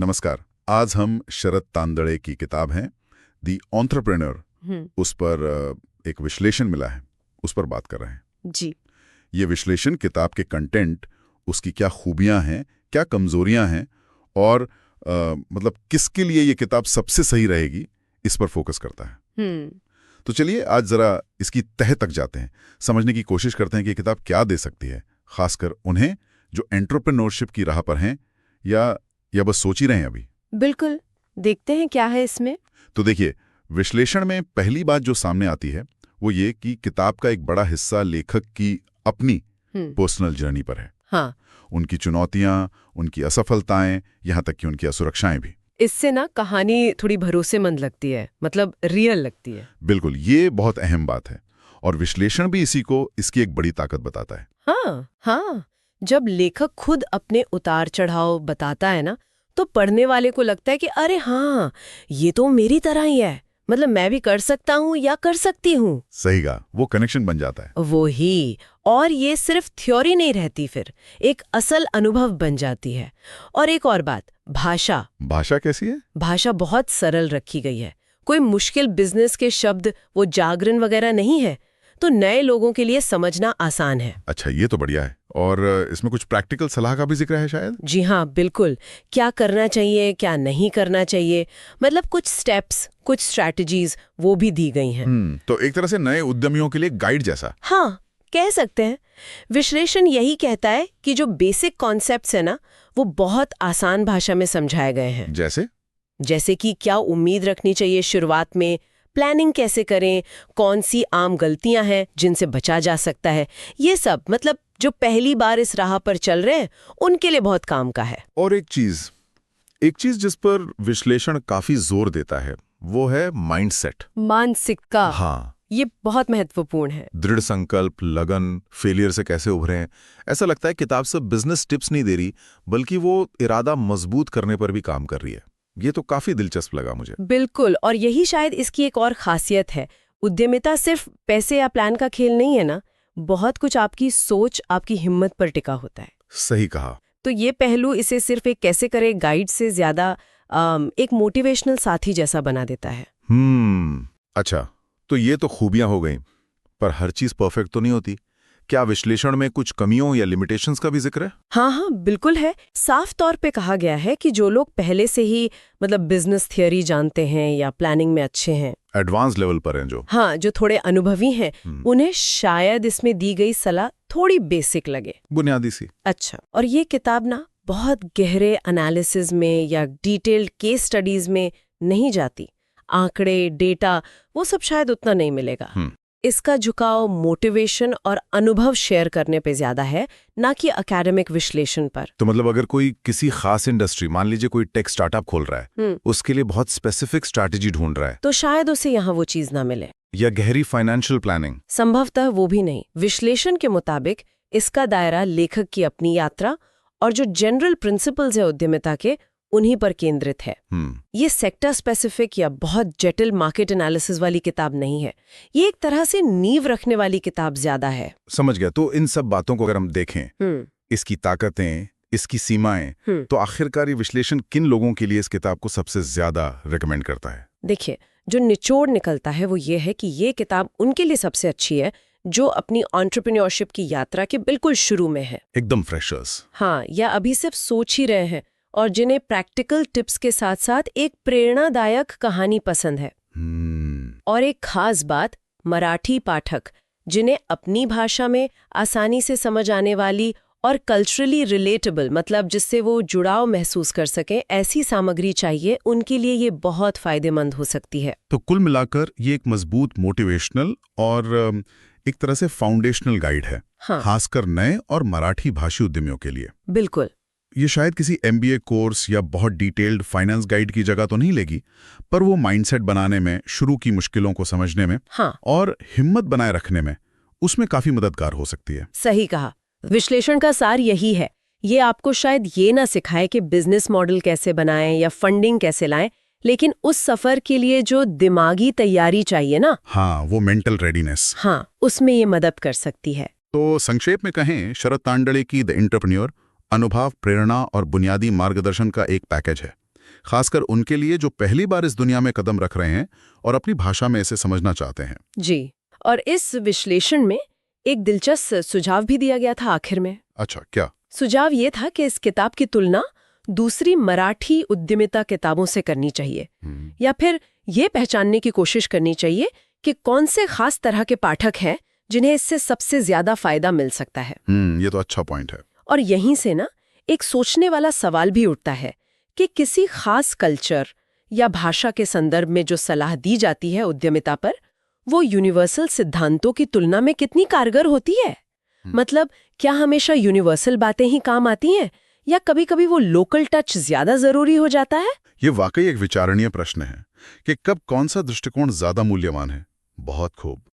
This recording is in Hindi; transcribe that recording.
नमस्कार। आज हम शरद तांदळे की किताब है दी एंटरप्रेन्योर, उस पर एक विश्लेषण मिला है, उस पर बात कर रहे हैं जी। ये विश्लेषण किताब के कंटेंट, उसकी क्या खूबियां हैं, क्या कमजोरियां हैं और मतलब किसके लिए ये किताब सबसे सही रहेगी, इस पर फोकस करता है। तो चलिए आज जरा इसकी तह तक जाते हैं, समझने की कोशिश करते हैं कि किताब क्या दे सकती है, खासकर उन्हें जो एंटरप्रेन्योरशिप की राह पर हैं या बस सोच ही रहे हैं अभी। बिल्कुल, देखते हैं क्या है इसमें। तो देखिए, विश्लेषण में पहली बात जो सामने आती है वो ये कि किताब का एक बड़ा हिस्सा लेखक की अपनी पर्सनल जर्नी पर है। हाँ। उनकी चुनौतियां, उनकी असफलताएं, यहाँ तक कि उनकी असुरक्षाएं भी। इससे ना कहानी थोड़ी भरोसेमंद लगती है, मतलब रियल लगती है। बिल्कुल, ये बहुत अहम बात है और विश्लेषण भी इसकी एक बड़ी ताकत बताता है। हाँ, जब लेखक खुद अपने उतार चढ़ाव बताता है ना, तो पढ़ने वाले को लगता है कि अरे हाँ, ये तो मेरी तरह ही है, मतलब मैं भी कर सकता हूँ या कर सकती हूँ। सही कहा, वो कनेक्शन बन जाता है। वो ही, और ये सिर्फ थ्योरी नहीं रहती, फिर एक असल अनुभव बन जाती है। और एक और बात, भाषा कैसी है? भाषा बहुत सरल रखी गई है। कोई मुश्किल बिजनेस के शब्द, वो जागरण वगैरह नहीं है, तो नए लोगों के लिए समझना आसान है। अच्छा, ये तो बढ़िया है। और इसमें कुछ प्रैक्टिकल सलाह का भी जिक्र है शायद? जी हाँ, बिल्कुल। क्या करना चाहिए, क्या नहीं करना चाहिए, मतलब कुछ स्टेप्स, कुछ स्ट्रैटेजीज वो भी दी गई हैं। तो एक तरह से नए उद्यमियों के लिए गाइड जैसा। हाँ, कह सकते हैं। विश्लेषण यही कहता है कि जो बेसिक कॉन्सेप्ट्स है ना, वो बहुत आसान भाषा में समझाए गए हैं। जैसे कि क्या उम्मीद रखनी चाहिए शुरुआत में, प्लानिंग कैसे करें, कौन सी आम गलतियां हैं जिनसे बचा जा सकता है, ये सब, मतलब जो पहली बार इस राह पर चल रहे हैं उनके लिए बहुत काम का है। और एक चीज जिस पर विश्लेषण काफी जोर देता है वो है माइंडसेट, मानसिकता। हाँ, ये बहुत महत्वपूर्ण है। दृढ़ संकल्प, लगन, फेलियर से कैसे उभरें। ऐसा लगता है किताब सब बिजनेस टिप्स नहीं दे रही, बल्कि वो इरादा मजबूत करने पर भी काम कर रही है। ये तो काफी दिलचस्प लगा मुझे। बिल्कुल, और यही शायद इसकी एक और खासियत है। उद्यमिता सिर्फ पैसे या प्लान का खेल नहीं है ना, बहुत कुछ आपकी सोच, आपकी हिम्मत पर टिका होता है। सही कहा। तो ये पहलू इसे सिर्फ एक कैसे करे गाइड से ज्यादा एक मोटिवेशनल साथी जैसा बना देता है। अच्छा, तो ये तो खूबियां हो गई, पर हर चीज परफेक्ट तो नहीं होती। क्या विश्लेषण में कुछ कमियों या लिमिटेशंस का भी जिक्र है? हाँ, बिल्कुल है। साफ तौर पे कहा गया है कि जो लोग पहले से ही मतलब बिजनेस थियरी जानते हैं या प्लानिंग में अच्छे हैं, एडवांस लेवल पर हैं जो थोड़े अनुभवी हैं, उन्हें शायद इसमें दी गई सलाह थोड़ी बेसिक लगे, बुनियादी सी। अच्छा, और ये किताब ना बहुत गहरे एनालिसिस में या डिटेल्ड केस स्टडीज में नहीं जाती। आंकड़े, डेटा, वो सब शायद उतना नहीं मिलेगा। इसका झुकाव मोटिवेशन और अनुभव शेयर करने पे ज्यादा है, ना कि एकेडमिक विश्लेषण पर। तो मतलब अगर कोई किसी खास इंडस्ट्री, मान लीजिए कोई टेक स्टार्टअप खोल रहा है, उसके लिए बहुत स्पेसिफिक स्ट्रैटेजी ढूंढ रहा है, तो शायद उसे यहाँ वो चीज ना मिले। या गहरी फाइनेंशियल प्लानिंग, संभवतः वो भी नहीं। विश्लेषण के मुताबिक इसका दायरा लेखक की अपनी यात्रा और जो जनरल प्रिंसिपल्स है उद्यमिता के, उन्हीं पर केंद्रित है। ये सेक्टर स्पेसिफिक या बहुत जटिल मार्केट एनालिसिस वाली किताब नहीं है। ये एक तरह से नींव रखने वाली किताब ज्यादा है। समझ गया। तो इन सब बातों को अगर हम देखें, इसकी ताकतें, इसकी सीमाएं, तो आखिरकार विश्लेषण किन लोगों के लिए इस किताब को सबसे ज्यादा रिकमेंड करता है? देखिए, जो निचोड़ निकलता है वो ये है कि ये किताब उनके लिए सबसे अच्छी है जो अपनी एंटरप्रेन्योरशिप की यात्रा के बिल्कुल शुरू में है, एकदम फ्रेशर्स। हाँ, या अभी सिर्फ सोच ही रहे हैं, और जिन्हें प्रैक्टिकल टिप्स के साथ साथ एक प्रेरणादायक कहानी पसंद है। और एक खास बात, मराठी पाठक जिन्हें अपनी भाषा में आसानी से समझ आने वाली और कल्चरली रिलेटेबल, मतलब जिससे वो जुड़ाव महसूस कर सकें, ऐसी सामग्री चाहिए, उनके लिए ये बहुत फायदेमंद हो सकती है। तो कुल मिलाकर ये एक मजबूत मोटिवेशनल और एक तरह से फाउंडेशनल गाइड है, खासकर नए और मराठी भाषी उद्यमियों के लिए। बिल्कुल। ये शायद किसी MBA कोर्स या बहुत डिटेल्ड फाइनेंस गाइड की जगह तो नहीं लेगी, पर वो माइंडसेट बनाने में, शुरू की मुश्किलों को समझने में, और हिम्मत बनाए रखने में, उसमें काफी मददगार हो सकती है। सही कहा। विश्लेषण का सार यही है। ये आपको शायद ये ना सिखाए कि बिजनेस मॉडल कैसे बनाएं या फंडिंग कैसे लाएं, लेकिन उस सफर के लिए जो दिमागी तैयारी चाहिए ना, वो मेंटल रेडीनेस, उसमें ये मदद कर सकती है। तो संक्षेप में कहें, शरद तांडळे की द एंटरप्रेन्योर अनुभव, प्रेरणा और बुनियादी मार्गदर्शन का एक पैकेज है। खासकर उनके लिए जो पहली बार इस दुनिया में कदम रख रहे हैं और अपनी भाषा में इसे समझना चाहते हैं। जी, और इस विश्लेषण में एक दिलचस्प सुझाव भी दिया गया था आखिर में। अच्छा, क्या? सुझाव ये था कि इस किताब की तुलना दूसरी मराठी उद्यमिता किताबों से करनी चाहिए, या फिर ये पहचानने की कोशिश करनी चाहिए कि कौन से खास तरह के पाठक हैं जिन्हें इससे सबसे ज्यादा फायदा मिल सकता है। ये तो अच्छा पॉइंट है। और यहीं से ना एक सोचने वाला सवाल भी उठता है कि किसी खास कल्चर या भाषा के संदर्भ में जो सलाह दी जाती है उद्यमिता पर, वो यूनिवर्सल सिद्धांतों की तुलना में कितनी कारगर होती है। मतलब क्या हमेशा यूनिवर्सल बातें ही काम आती हैं या कभी-कभी वो लोकल टच ज्यादा जरूरी हो जाता है? ये वाकई एक विचारणीय प्रश्न है कि कब कौन सा दृष्टिकोण ज्यादा मूल्यवान है। बहुत खूब।